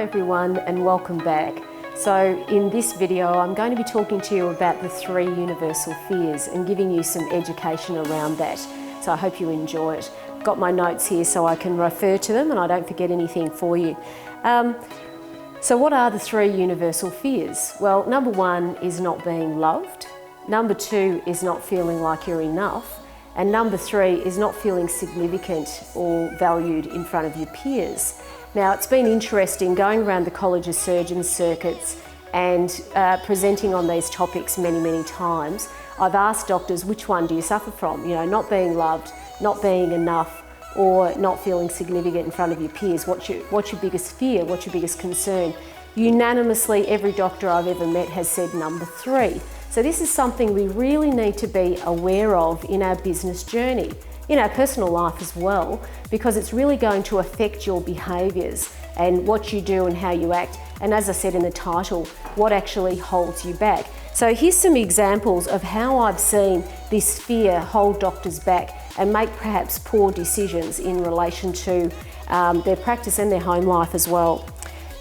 Hi everyone and welcome back. So in this video I'm going to be talking to you about the 3 universal fears and giving you some education around that. So I hope you enjoy it. I've got my notes here so I can refer to them and I don't forget anything for you. So what are the 3 universal fears? Well, number 1 is not being loved. Number 2 is not feeling like you're enough. And number 3 is not feeling significant or valued in front of your peers. Now, it's been interesting going around the College of Surgeons circuits and presenting on these topics many times. I've asked doctors, which one do you suffer from? You know, not being loved, not being enough, or not feeling significant in front of your peers. What's your biggest fear? What's your biggest concern? Unanimously, every doctor I've ever met has said number 3. So this is something we really need to be aware of in our business journey, in our personal life as well, because it's really going to affect your behaviours and what you do and how you act. And as I said in the title, what actually holds you back. So here's some examples of how I've seen this fear hold doctors back and make perhaps poor decisions in relation to their practice and their home life as well.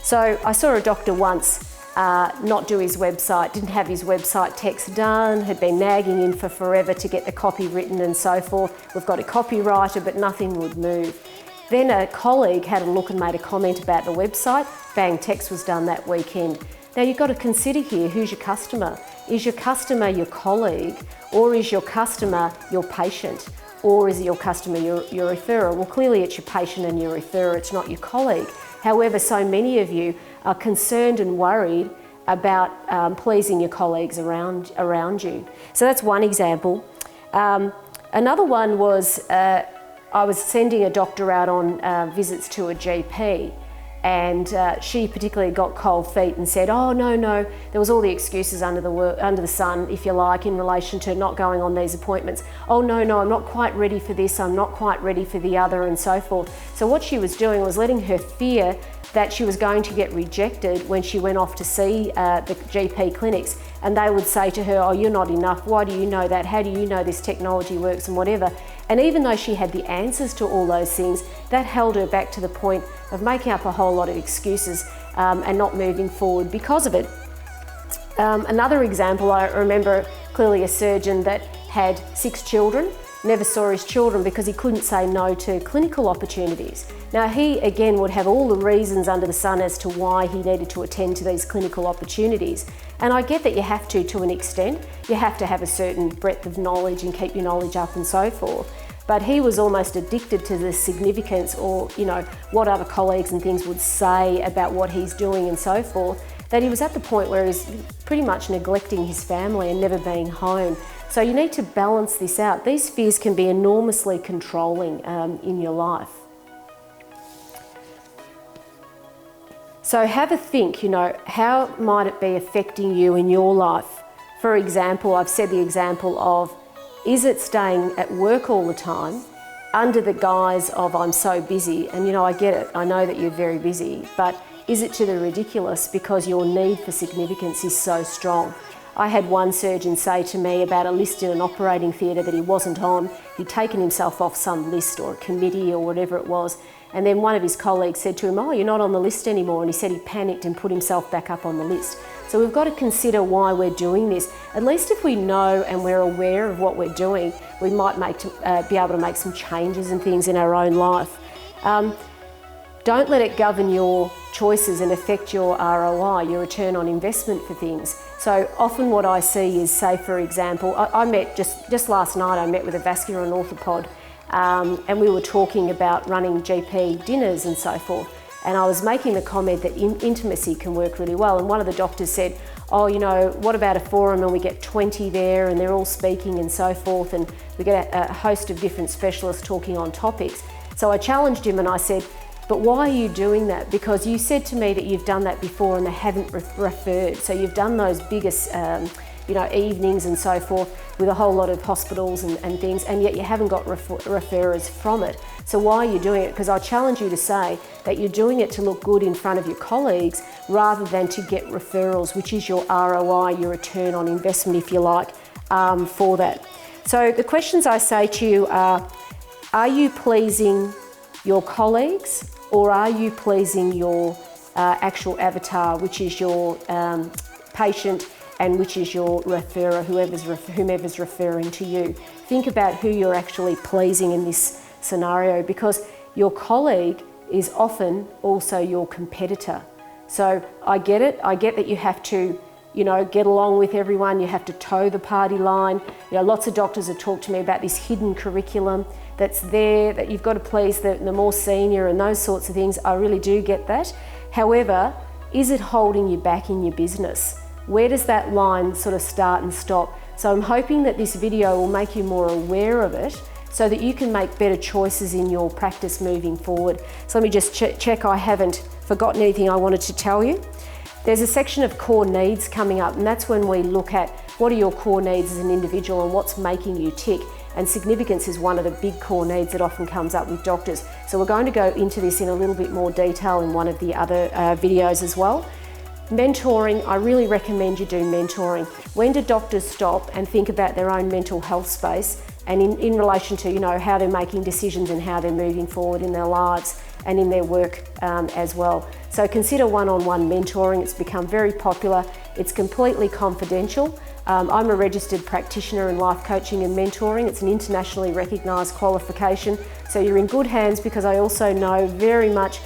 So I saw a doctor once not do his website, didn't have his website text done, had been nagging in for forever to get the copy written and so forth. We've got a copywriter, but nothing would move. Then a colleague had a look and made a comment about the website. Bang, text was done that weekend. Now you've got to consider here, who's your customer? Is your customer your colleague, or is your customer your patient? Or is your customer your referrer? Well, clearly it's your patient and your referrer, it's not your colleague. However, so many of you are concerned and worried about pleasing your colleagues around you. So that's one example. Another one was I was sending a doctor out on visits to a GP, and she particularly got cold feet and said, oh no, there was all the excuses under the sun, if you like, in relation to not going on these appointments. Oh no, I'm not quite ready for this, I'm not quite ready for the other, and so forth. So what she was doing was letting her fear that she was going to get rejected when she went off to see the GP clinics, and they would say to her, oh, you're not enough, why do you know that, how do you know this technology works, and whatever. And even though she had the answers to all those things, that held her back to the point of making up a whole lot of excuses and not moving forward because of it. Another example, I remember clearly a surgeon that had 6 children, never saw his children because he couldn't say no to clinical opportunities. Now he again would have all the reasons under the sun as to why he needed to attend to these clinical opportunities. And I get that you have to an extent. You have to have a certain breadth of knowledge and keep your knowledge up and so forth. But he was almost addicted to the significance, or what other colleagues and things would say about what he's doing and so forth, that he was at the point where he's pretty much neglecting his family and never being home. So you need to balance this out. These fears can be enormously controlling in your life. So have a think, how might it be affecting you in your life? For example, I've said the example of, is it staying at work all the time under the guise of I'm so busy? And I get it, I know that you're very busy, but is it to the ridiculous because your need for significance is so strong? I had one surgeon say to me about a list in an operating theatre that he wasn't on. He'd taken himself off some list or a committee or whatever it was. And then one of his colleagues said to him, oh, you're not on the list anymore. And he said he panicked and put himself back up on the list. So we've got to consider why we're doing this. At least if we know and we're aware of what we're doing, we might be able to make some changes and things in our own life. Don't let it govern your choices and affect your ROI, your return on investment for things. So often what I see is, say for example, I met just last night, I met with a vascular and orthopod, and we were talking about running GP dinners and so forth. And I was making the comment that intimacy can work really well. And one of the doctors said, oh, what about a forum and we get 20 there and they're all speaking and so forth, and we get a host of different specialists talking on topics. So I challenged him and I said, but why are you doing that? Because you said to me that you've done that before and they haven't referred. So you've done those biggest evenings and so forth with a whole lot of hospitals and things, and yet you haven't got referrers from it. So why are you doing it? Because I challenge you to say that you're doing it to look good in front of your colleagues rather than to get referrals, which is your ROI, your return on investment, if you like, for that. So the questions I say to you are you pleasing your colleagues, or are you pleasing your actual avatar, which is your patient, and which is your referrer, whomever's referring to you. Think about who you're actually pleasing in this scenario, because your colleague is often also your competitor. So I get it. I get that you have to, get along with everyone. You have to toe the party line. Lots of doctors have talked to me about this hidden curriculum that's there, that you've got to please the more senior and those sorts of things. I really do get that. However, is it holding you back in your business? Where does that line sort of start and stop? So I'm hoping that this video will make you more aware of it so that you can make better choices in your practice moving forward. So let me just check I haven't forgotten anything I wanted to tell you. There's a section of core needs coming up, and that's when we look at what are your core needs as an individual and what's making you tick. And significance is one of the big core needs that often comes up with doctors. So we're going to go into this in a little bit more detail in one of the other videos as well. Mentoring, I really recommend you do mentoring. When do doctors stop and think about their own mental health space and in relation to how they're making decisions and how they're moving forward in their lives and in their work as well. So consider one-on-one mentoring. It's become very popular. It's completely confidential. I'm a registered practitioner in life coaching and mentoring. It's an internationally recognised qualification. So you're in good hands, because I also know very much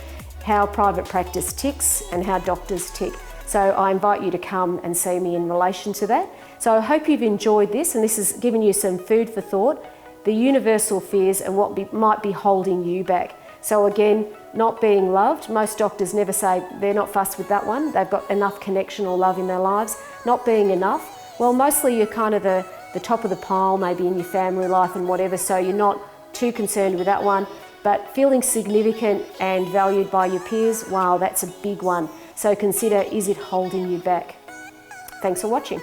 how private practice ticks and how doctors tick. So I invite you to come and see me in relation to that. So I hope you've enjoyed this, and this has given you some food for thought, the universal fears and what might be holding you back. So again, not being loved. Most doctors never say they're not fussed with that one. They've got enough connection or love in their lives. Not being enough. Well, mostly you're kind of the top of the pile, maybe in your family life and whatever, so you're not too concerned with that one. But feeling significant and valued by your peers, wow, that's a big one. So consider, is it holding you back? Thanks for watching.